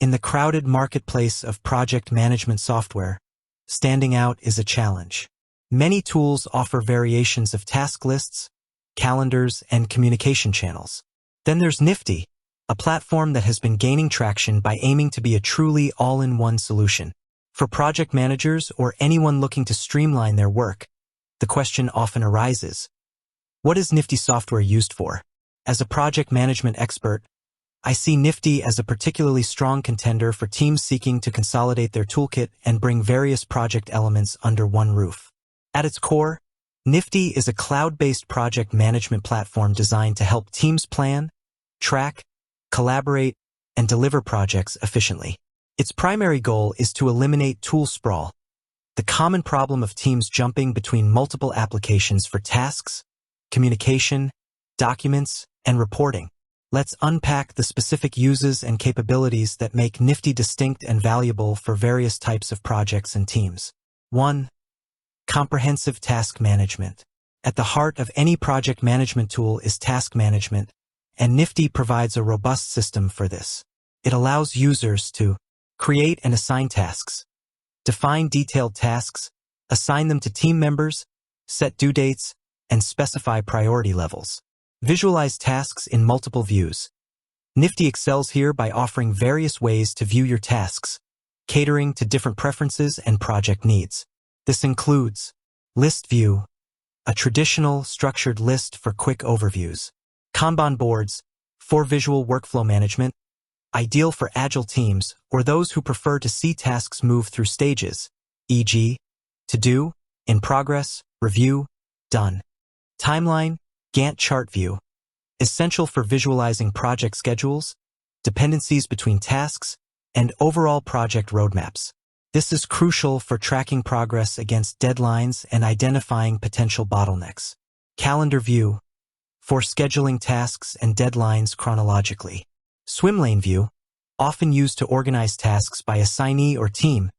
In the crowded marketplace of project management software, standing out is a challenge. Many tools offer variations of task lists, calendars, and communication channels. Then there's Nifty, a platform that has been gaining traction by aiming to be a truly all-in-one solution. For project managers or anyone looking to streamline their work, the question often arises, what is Nifty software used for? As a project management expert, I see Nifty as a particularly strong contender for teams seeking to consolidate their toolkit and bring various project elements under one roof. At its core, Nifty is a cloud-based project management platform designed to help teams plan, track, collaborate, and deliver projects efficiently. Its primary goal is to eliminate tool sprawl, the common problem of teams jumping between multiple applications for tasks, communication, documents, and reporting. Let's unpack the specific uses and capabilities that make Nifty distinct and valuable for various types of projects and teams. 1. Comprehensive task management. At the heart of any project management tool is task management, and Nifty provides a robust system for this. It allows users to create and assign tasks, define detailed tasks, assign them to team members, set due dates, and specify priority levels. Visualize tasks in multiple views. Nifty excels here by offering various ways to view your tasks, catering to different preferences and project needs. This includes List View, a traditional structured list for quick overviews. Kanban boards, for visual workflow management, ideal for agile teams or those who prefer to see tasks move through stages, e.g., to do, in progress, review, done. Timeline, Gantt chart view, essential for visualizing project schedules, dependencies between tasks, and overall project roadmaps. This is crucial for tracking progress against deadlines and identifying potential bottlenecks. Calendar view, for scheduling tasks and deadlines chronologically. Swim lane view, often used to organize tasks by assignee or team,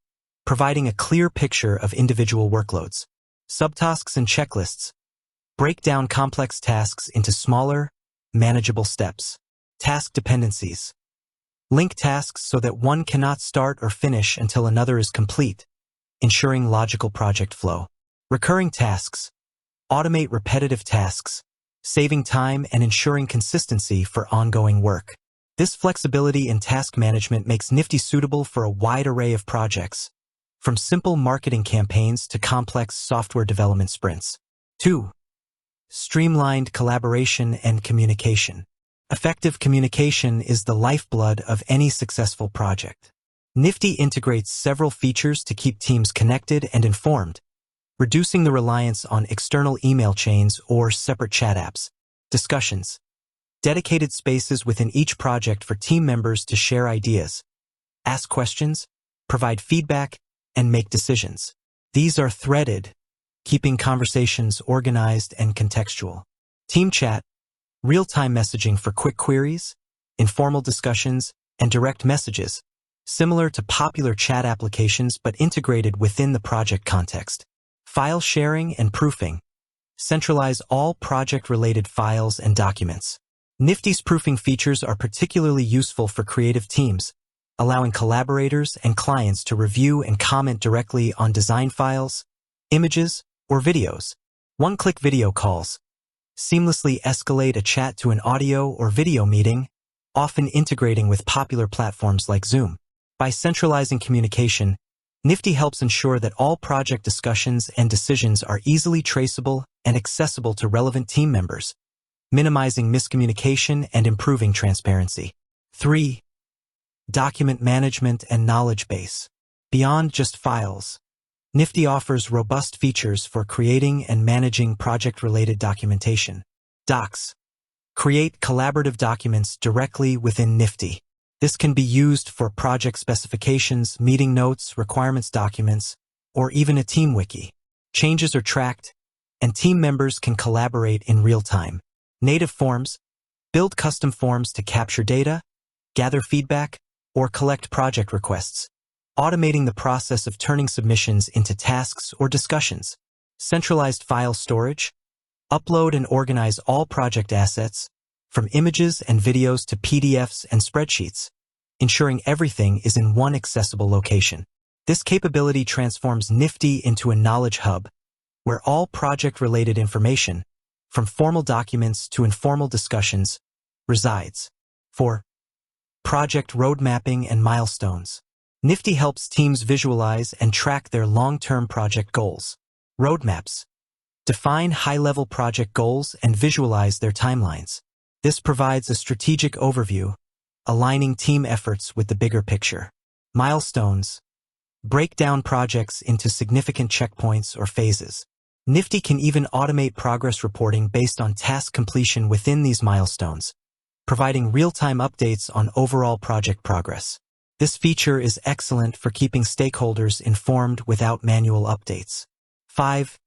providing a clear picture of individual workloads. Subtasks and checklists, break down complex tasks into smaller, manageable steps. Task dependencies, link tasks so that one cannot start or finish until another is complete, ensuring logical project flow. Recurring tasks, automate repetitive tasks, saving time and ensuring consistency for ongoing work. This flexibility in task management makes Nifty suitable for a wide array of projects, from simple marketing campaigns to complex software development sprints. 2. Streamlined collaboration and communication. Effective communication is the lifeblood of any successful project. Nifty integrates several features to keep teams connected and informed, reducing the reliance on external email chains or separate chat apps. Discussions. Dedicated spaces within each project for team members to share ideas, ask questions, provide feedback, and make decisions. These are threaded, keeping conversations organized and contextual. Team chat, real-time messaging for quick queries, informal discussions, and direct messages, similar to popular chat applications but integrated within the project context. File sharing and proofing. Centralize all project-related files and documents. Nifty's proofing features are particularly useful for creative teams, allowing collaborators and clients to review and comment directly on design files, images, or videos. One-click video calls. Seamlessly escalate a chat to an audio or video meeting, often integrating with popular platforms like Zoom. By centralizing communication, Nifty helps ensure that all project discussions and decisions are easily traceable and accessible to relevant team members, minimizing miscommunication and improving transparency. 3. Document management and knowledge base. Beyond just files, Nifty offers robust features for creating and managing project-related documentation. Docs. Create collaborative documents directly within Nifty. This can be used for project specifications, meeting notes, requirements documents, or even a team wiki. Changes are tracked, and team members can collaborate in real time. Native forms. Build custom forms to capture data, gather feedback, or collect project requests, automating the process of turning submissions into tasks or discussions. Centralized file storage. Upload and organize all project assets, from images and videos to PDFs and spreadsheets, ensuring everything is in one accessible location. This capability transforms Nifty into a knowledge hub, where all project-related information, from formal documents to informal discussions, resides. 4. Project road mapping and milestones. Nifty helps teams visualize and track their long-term project goals. Roadmaps define high-level project goals and visualize their timelines. This provides a strategic overview, aligning team efforts with the bigger picture. Milestones break down projects into significant checkpoints or phases. Nifty can even automate progress reporting based on task completion within these milestones, providing real-time updates on overall project progress. This feature is excellent for keeping stakeholders informed without manual updates. 5.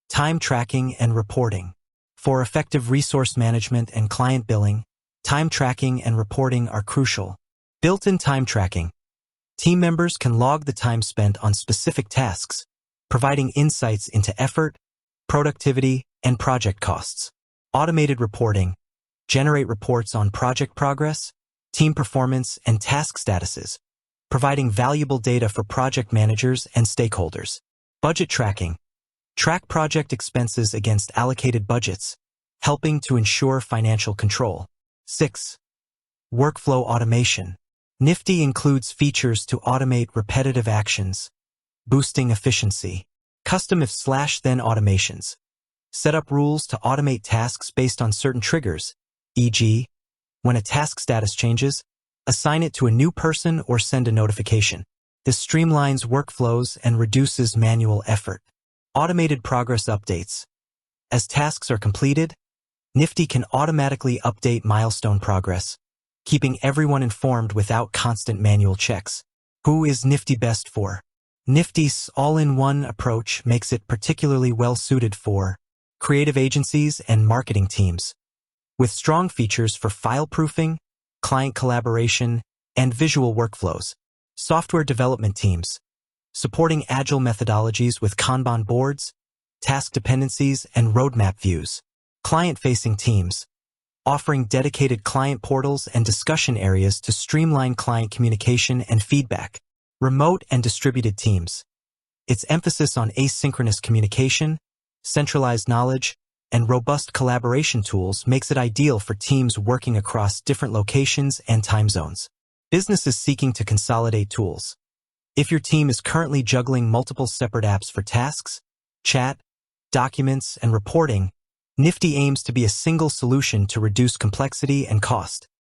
Time tracking and reporting. For effective resource management and client billing, time tracking and reporting are crucial. Built-in time tracking. Team members can log the time spent on specific tasks, providing insights into effort, productivity, and project costs. Automated reporting. Generate reports on project progress, team performance, and task statuses, providing valuable data for project managers and stakeholders. Budget tracking. Track project expenses against allocated budgets, helping to ensure financial control. 6. Workflow automation. Nifty includes features to automate repetitive actions, boosting efficiency. Custom if/then automations. Set up rules to automate tasks based on certain triggers, e.g., when a task status changes, assign it to a new person or send a notification. This streamlines workflows and reduces manual effort. Automated progress updates. As tasks are completed, Nifty can automatically update milestone progress, keeping everyone informed without constant manual checks. Who is Nifty best for? Nifty's all-in-one approach makes it particularly well-suited for creative agencies and marketing teams. With strong features for file proofing, client collaboration, and visual workflows. Software development teams, supporting agile methodologies with Kanban boards, task dependencies, and roadmap views. Client-facing teams, offering dedicated client portals and discussion areas to streamline client communication and feedback. Remote and distributed teams. Its emphasis on asynchronous communication, centralized knowledge, and robust collaboration tools makes it ideal for teams working across different locations and time zones. Businesses seeking to consolidate tools. If your team is currently juggling multiple separate apps for tasks, chat, documents, and reporting, Nifty aims to be a single solution to reduce complexity and cost.